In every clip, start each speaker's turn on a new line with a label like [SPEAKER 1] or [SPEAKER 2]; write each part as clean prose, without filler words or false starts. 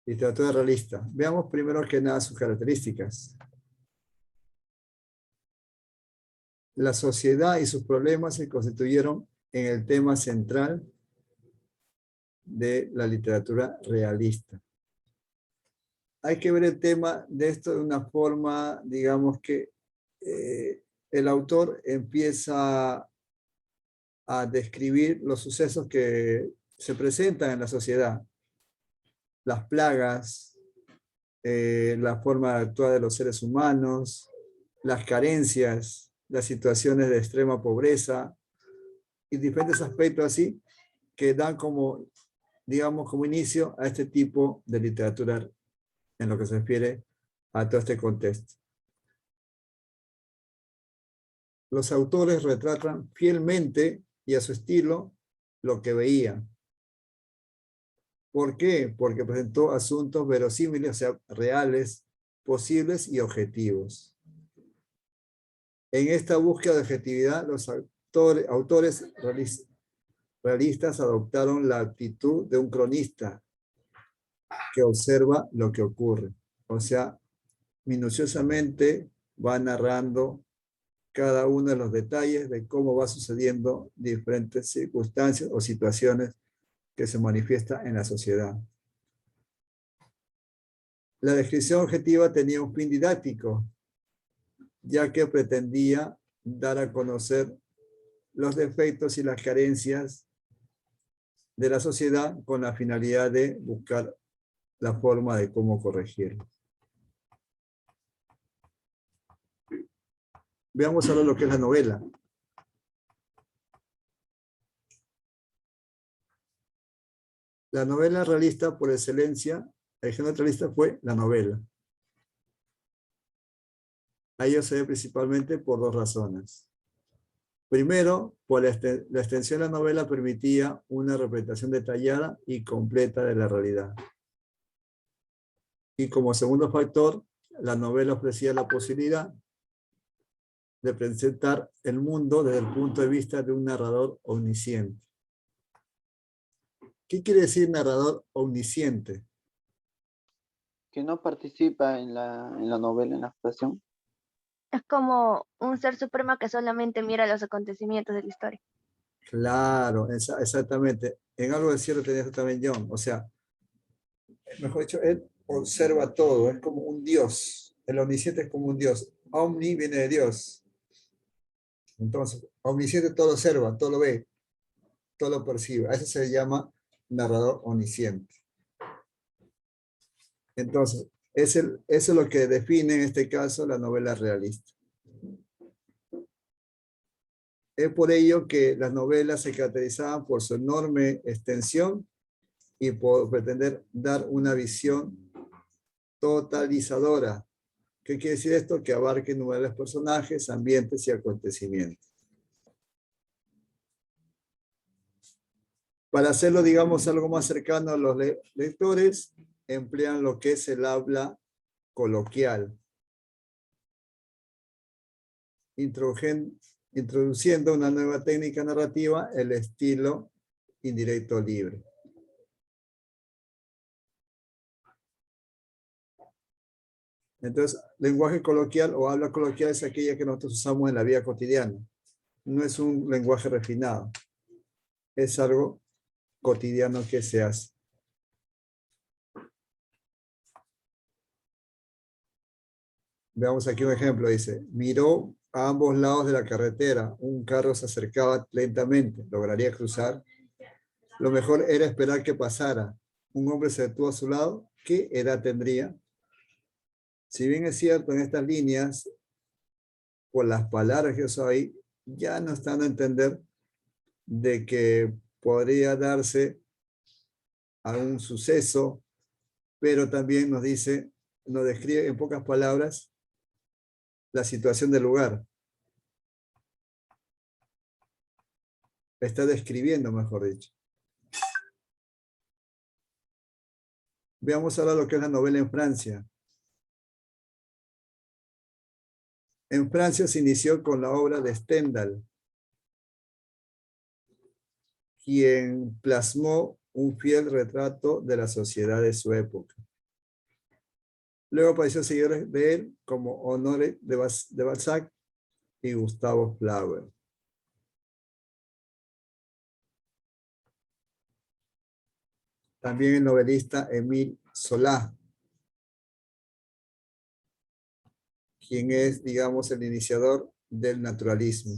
[SPEAKER 1] Literatura realista. Veamos primero que nada sus características. La sociedad y sus problemas se constituyeron en el tema central de la literatura realista. Hay que ver el tema de esto de una forma, digamos que el autor empieza a describir los sucesos que se presentan en la sociedad, las plagas, la forma de actuar de los seres humanos, las carencias, las situaciones de extrema pobreza y diferentes aspectos así que dan como, digamos, como inicio a este tipo de literatura en lo que se refiere a todo este contexto. Los autores retratan fielmente y a su estilo lo que veían. ¿Por qué? Porque presentó asuntos verosímiles, o sea, reales, posibles y objetivos. En esta búsqueda de objetividad, los autores realistas adoptaron la actitud de un cronista que observa lo que ocurre. O sea, minuciosamente va narrando cada uno de los detalles de cómo va sucediendo diferentes circunstancias o situaciones que se manifiestan en la sociedad. La descripción objetiva tenía un fin didáctico, ya que pretendía dar a conocer los defectos y las carencias de la sociedad con la finalidad de buscar la forma de cómo corregirlo. Veamos ahora lo que es la novela. La novela realista por excelencia, el género realista fue la novela. A ello se ve principalmente por dos razones. Primero, por la extensión de la novela permitía una representación detallada y completa de la realidad. Y como segundo factor, la novela ofrecía la posibilidad de presentar el mundo desde el punto de vista de un narrador omnisciente. ¿Qué quiere decir narrador omnisciente?
[SPEAKER 2] Que no participa en la novela, en la actuación.
[SPEAKER 3] Es como un ser supremo que solamente mira los acontecimientos de la historia.
[SPEAKER 1] Claro, exactamente. En algo de cierto tenía también John. O sea, mejor dicho, él observa todo, es como un Dios. El omnisciente es como un Dios. Omni viene de Dios. Entonces, omnisciente todo lo observa, todo lo ve, todo lo percibe. A eso se le llama narrador omnisciente. Entonces, eso es lo que define en este caso la novela realista. Es por ello que las novelas se caracterizaban por su enorme extensión y por pretender dar una visión totalizadora. ¿Qué quiere decir esto? Que abarque innumerables personajes, ambientes y acontecimientos. Para hacerlo, digamos, algo más cercano a los lectores, emplean lo que es el habla coloquial, introduciendo una nueva técnica narrativa, el estilo indirecto libre. Entonces, lenguaje coloquial o habla coloquial es aquella que nosotros usamos en la vida cotidiana. No es un lenguaje refinado. Es algo cotidiano que se hace. Veamos aquí un ejemplo. Dice, miró a ambos lados de la carretera. Un carro se acercaba lentamente. ¿Lograría cruzar? Lo mejor era esperar que pasara. Un hombre se detuvo a su lado. ¿Qué edad tendría? Si bien es cierto, en estas líneas, por las palabras que uso ahí, ya no están a entender de que podría darse a un suceso, pero también nos dice, nos describe en pocas palabras la situación del lugar. Está describiendo, mejor dicho. Veamos ahora lo que es la novela en Francia. En Francia se inició con la obra de Stendhal, quien plasmó un fiel retrato de la sociedad de su época. Luego apareció seguidores de él como Honoré de Balzac y Gustavo Flaubert. También el novelista Émile Zola, quien es, digamos, el iniciador del naturalismo.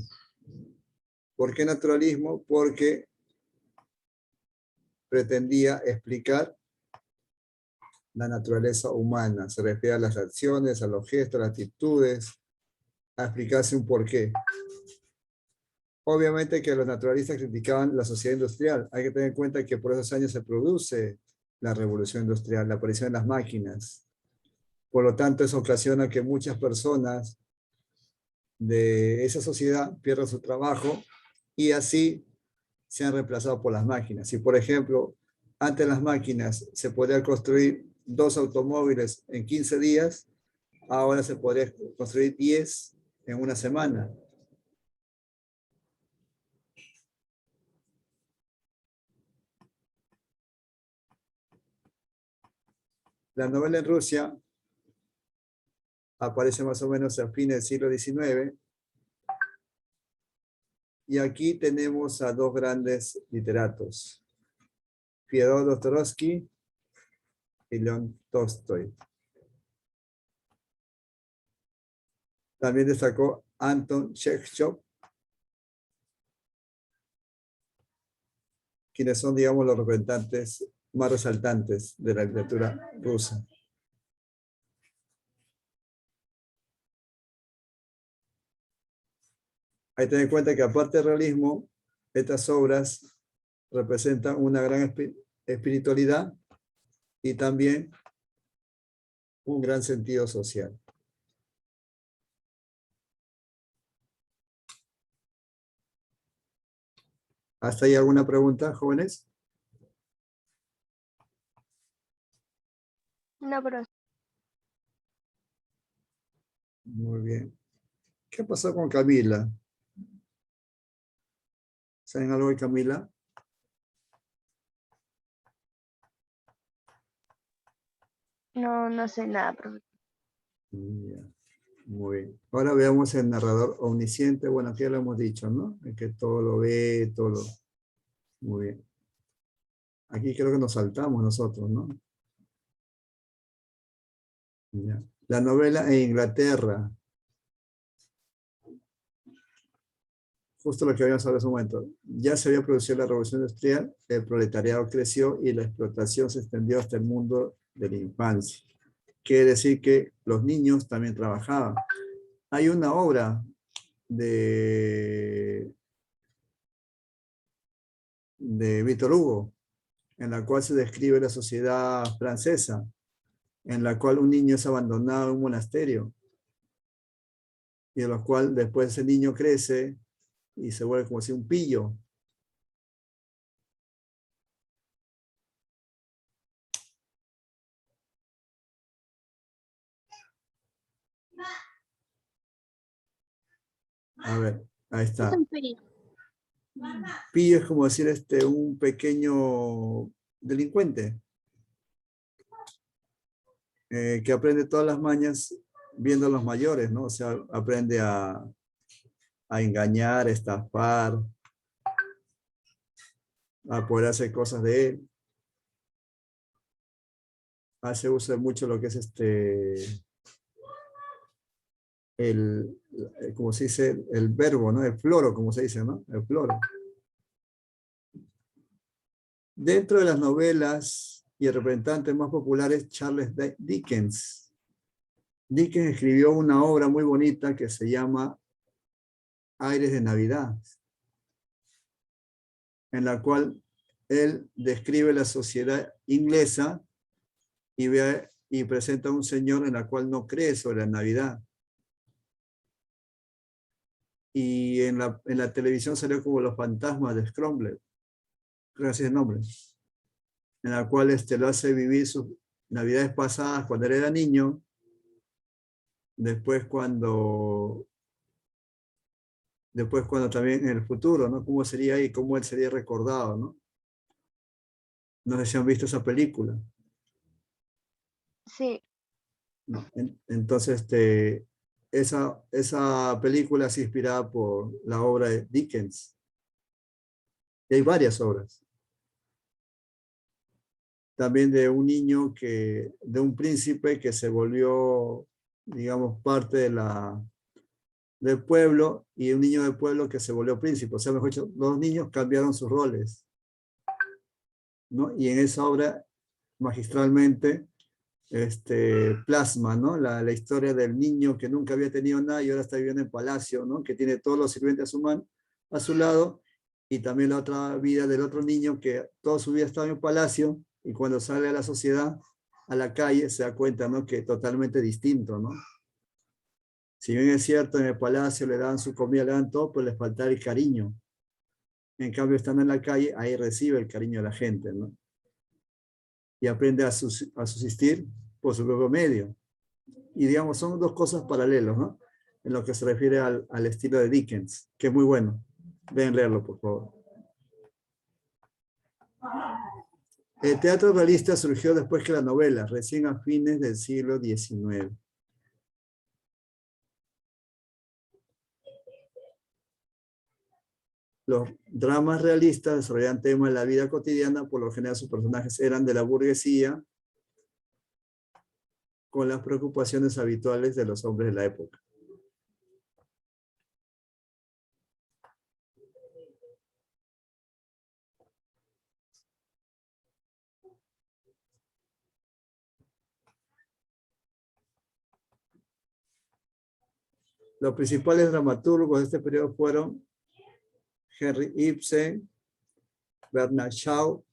[SPEAKER 1] ¿Por qué naturalismo? Porque pretendía explicar la naturaleza humana. Se refiere a las acciones, a los gestos, a las actitudes, a explicarse un porqué. Obviamente que los naturalistas criticaban la sociedad industrial. Hay que tener en cuenta que por esos años se produce la revolución industrial, la aparición de las máquinas. Por lo tanto, eso ocasiona que muchas personas de esa sociedad pierdan su trabajo y así sean reemplazados por las máquinas. Si, por ejemplo, antes las máquinas se podían construir 2 automóviles en 15 días, ahora se podría construir 10 en una semana. La novela en Rusia aparece más o menos a fines del siglo XIX. Y aquí tenemos a 2 grandes literatos, Fyodor Dostoyevsky y León Tolstoy. También destacó Anton Chekhov, quienes son, digamos, los representantes más resaltantes de la literatura rusa. Hay que tener en cuenta que aparte del realismo, estas obras representan una gran espiritualidad y también un gran sentido social. ¿Hasta ahí alguna pregunta, jóvenes?
[SPEAKER 3] No, pero
[SPEAKER 1] Muy bien. ¿Qué pasó con Camila? ¿Saben algo de Camila?
[SPEAKER 3] no sé nada, profe.
[SPEAKER 1] Ya, muy bien. Ahora veamos el narrador omnisciente. Bueno, aquí ya lo hemos dicho, ¿no? El que todo lo ve, todo lo... Muy bien. Aquí creo que nos saltamos nosotros, ¿no? Ya. La novela en Inglaterra. Justo lo que habíamos hablado hace un momento. Ya se había producido la revolución industrial, el proletariado creció y la explotación se extendió hasta el mundo de la infancia. Quiere decir que los niños también trabajaban. Hay una obra de Víctor Hugo, en la cual se describe la sociedad francesa, en la cual un niño es abandonado en un monasterio, y en la cual después ese niño crece y se vuelve como si un pillo. A ver, ahí
[SPEAKER 3] Es
[SPEAKER 1] está.
[SPEAKER 3] un pillo.
[SPEAKER 1] Pillo es como decir un pequeño delincuente que aprende todas las mañas viendo a los mayores, ¿no? O sea, aprende a engañar, a estafar, a poder hacer cosas de él. Hace uso de mucho lo que es como se dice, el verbo, ¿no? El floro, como se dice, ¿no? El floro. Dentro de las novelas y el representante más popular es Charles Dickens. Dickens escribió una obra muy bonita que se llama Aires de Navidad, en la cual él describe la sociedad inglesa y presenta a un señor en la cual no cree sobre la Navidad. Y en la televisión salió como Los fantasmas de Scrumble, creo que así es el nombre, en la cual lo hace vivir sus navidades pasadas cuando él era niño, después cuando también en el futuro, ¿no? Cómo sería ahí, cómo él sería recordado, ¿no? No sé si han visto esa película.
[SPEAKER 3] Sí,
[SPEAKER 1] ¿no? Entonces, esa película es inspirada por la obra de Dickens. Y hay varias obras. También de un niño de un príncipe que se volvió, digamos, parte del pueblo, y un niño del pueblo que se volvió príncipe. O sea, mejor dicho, los niños cambiaron sus roles, ¿no? Y en esa obra, magistralmente, plasma, ¿no? La historia del niño que nunca había tenido nada y ahora está viviendo en palacio, ¿no? Que tiene todos los sirvientes a su lado, y también la otra vida del otro niño que toda su vida estaba en palacio, y cuando sale a la sociedad, a la calle, se da cuenta, ¿no? Que totalmente distinto, ¿no? Si bien es cierto, en el palacio le dan su comida, le dan todo, pues les falta el cariño. En cambio, estando en la calle, ahí recibe el cariño de la gente, ¿no? Y aprende a subsistir por su propio medio. Y digamos, son dos cosas paralelas, ¿no? En lo que se refiere al estilo de Dickens, que es muy bueno. Ven leerlo, por favor. El teatro realista surgió después que la novela, recién a fines del siglo XIX. Los dramas realistas desarrollaban temas de la vida cotidiana, por lo general sus personajes eran de la burguesía, con las preocupaciones habituales de los hombres de la época. Los principales dramaturgos de este periodo fueron Henry Ibsen, Bernard Shaw,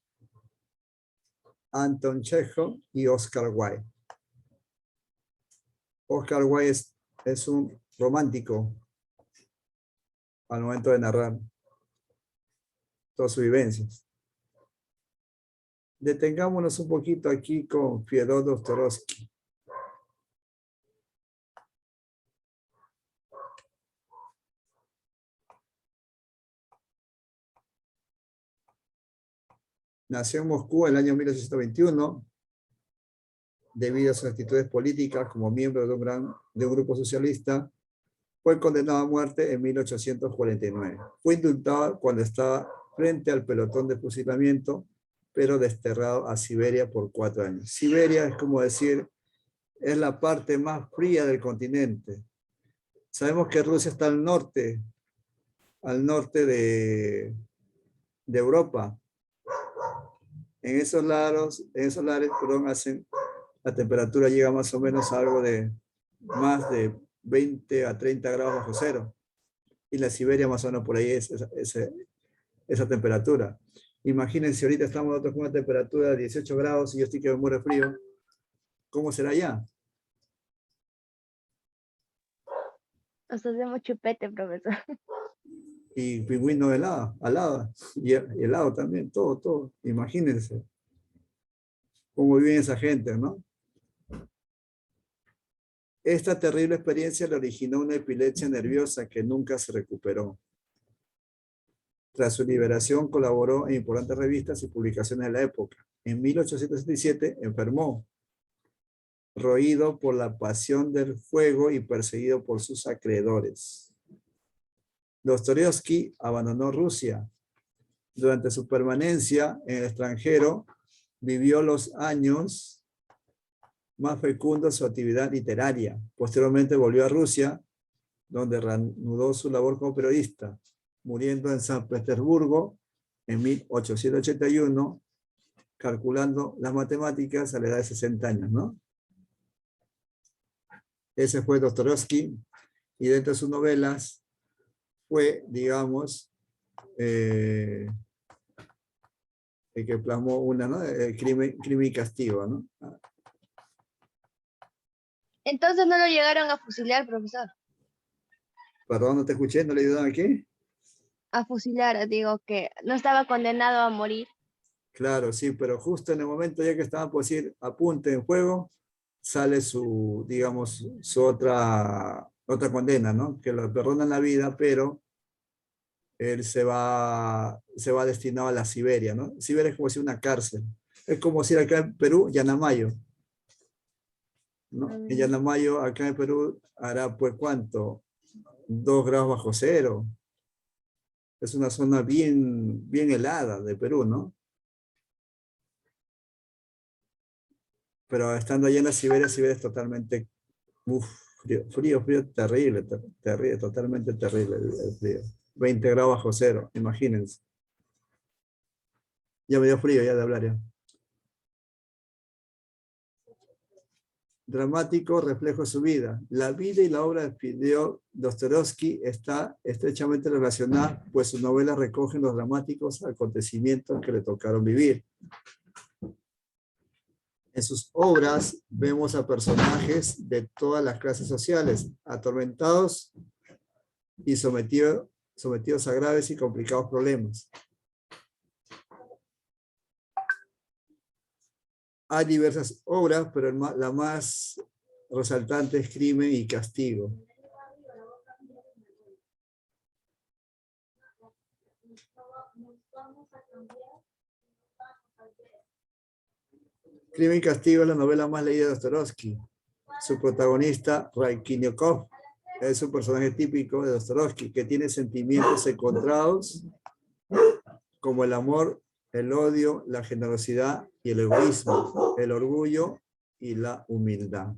[SPEAKER 1] Anton Chekhov y Oscar Wilde. Oscar Wilde es un romántico al momento de narrar todas sus vivencias. Detengámonos un poquito aquí con Fyodor Dostoyevsky. Nació en Moscú en el año 1821. Debido a sus actitudes políticas como miembro de un grupo socialista, fue condenado a muerte en 1849. Fue indultado cuando estaba frente al pelotón de fusilamiento, pero desterrado a Siberia por 4 años. Siberia es como decir, es la parte más fría del continente. Sabemos que Rusia está al norte de Europa. En esos lares, la temperatura llega más o menos a algo de más de 20 a 30 grados bajo cero. Y la Siberia más o menos por ahí es esa temperatura. Imagínense, ahorita estamos nosotros con una temperatura de 18 grados y yo estoy que me muero de frío. ¿Cómo será allá?
[SPEAKER 3] Nos hacemos chupete, profesor.
[SPEAKER 1] Y pingüino helado, alada, y helado también, todo. Imagínense cómo viven esa gente, ¿no? Esta terrible experiencia le originó una epilepsia nerviosa que nunca se recuperó. Tras su liberación, colaboró en importantes revistas y publicaciones de la época. En 1877 enfermó, roído por la pasión del fuego y perseguido por sus acreedores. Dostoyevsky abandonó Rusia. Durante su permanencia en el extranjero, vivió los años más fecundos de su actividad literaria. Posteriormente volvió a Rusia, donde reanudó su labor como periodista, muriendo en San Petersburgo en 1881, calculando las matemáticas a la edad de 60 años, ¿no? Ese fue Dostoyevsky, y dentro de sus novelas fue, digamos, el que plasmó una, ¿no? El crimen y castigo, ¿no?
[SPEAKER 3] Entonces no lo llegaron a fusilar, profesor.
[SPEAKER 1] Perdón, no te escuché, ¿no le ayudaron aquí?
[SPEAKER 3] A fusilar, digo que no estaba condenado a morir.
[SPEAKER 1] Claro, sí, pero justo en el momento ya que estaban por decir apunte en juego, sale su, digamos, su otra condena, ¿no? Que lo perdonan la vida, pero él se va destinado a la Siberia, ¿no? Siberia es como si una cárcel. Es como si acá en Perú, Yanamayo, ¿no? En Llano acá en el Perú, hará pues ¿cuánto? 2 grados bajo cero. Es una zona bien, bien helada de Perú, ¿no? Pero estando allá en la Siberia es totalmente, frío, terrible, terrible, totalmente terrible el frío. 20 grados bajo cero, imagínense. Ya me dio frío ya de hablar ya. Dramático reflejo de su vida. La vida y la obra de Fyodor Dostoyevsky está estrechamente relacionada, pues sus novelas recogen los dramáticos acontecimientos que le tocaron vivir. En sus obras vemos a personajes de todas las clases sociales, atormentados y sometidos a graves y complicados problemas. Hay diversas obras, pero la más resaltante es Crimen y Castigo. Crimen y Castigo es la novela más leída de Dostoyevsky. Su protagonista, Raskolnikov, es un personaje típico de Dostoyevsky que tiene sentimientos encontrados como el amor, el odio, la generosidad y el egoísmo, el orgullo y la humildad.